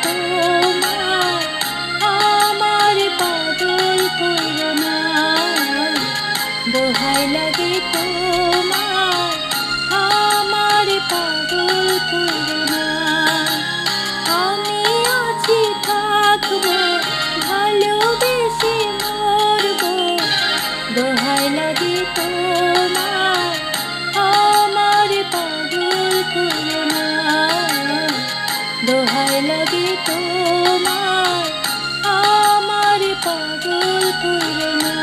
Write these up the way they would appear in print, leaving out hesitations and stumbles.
তোমার আমার পাগল কইরো না, দোহাই লাগে তোমার আমার পাগল কইরো না। আমি আছি থাকবো ভালোবেসে মরবো, দোহাই লাগে তোমার আমার পাগল কইরো না, দোহাই লাগে তোমার আমার পাগল কইরো না।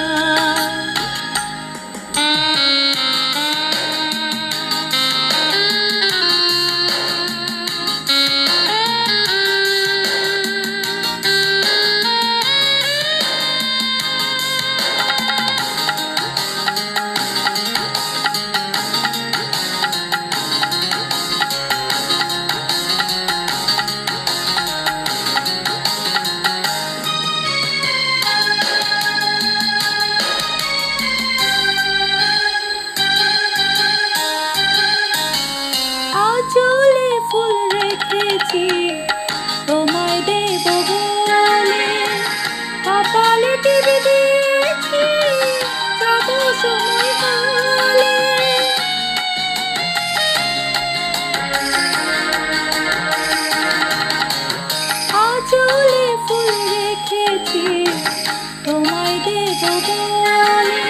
আঁচলে ফুল রেখেছি তোমায় দেব বলে, কপালে টিপে দিয়েছি যাব সময় হলে। আঁচলে ফুল রেখেছি তোমায় দেব বলে,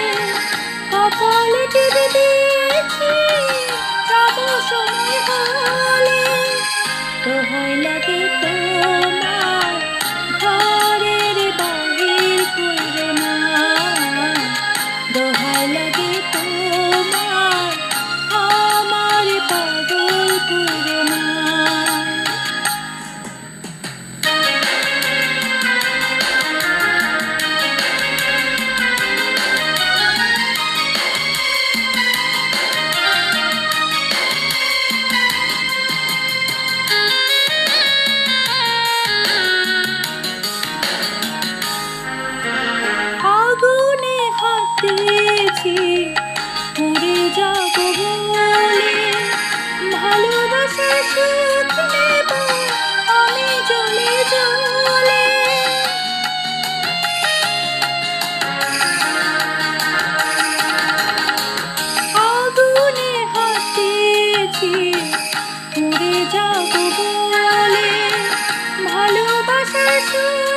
কপালে টিপে দিয়েছি যাব সময় হলে। দোহাই লাগে তোমার ঘরের বাহির কইরো না, দোহাই লাগে তোমার আমার পাগল কইরো না। আগুনে হাত দিয়েছি পুড়ে যাব বলে, ভালোবাসা সুখ নেব আমি জ্বলে জ্বলে। আগুনে হাত দিয়েছি পুড়ে যাব বলে, ভালোবাসা সুখ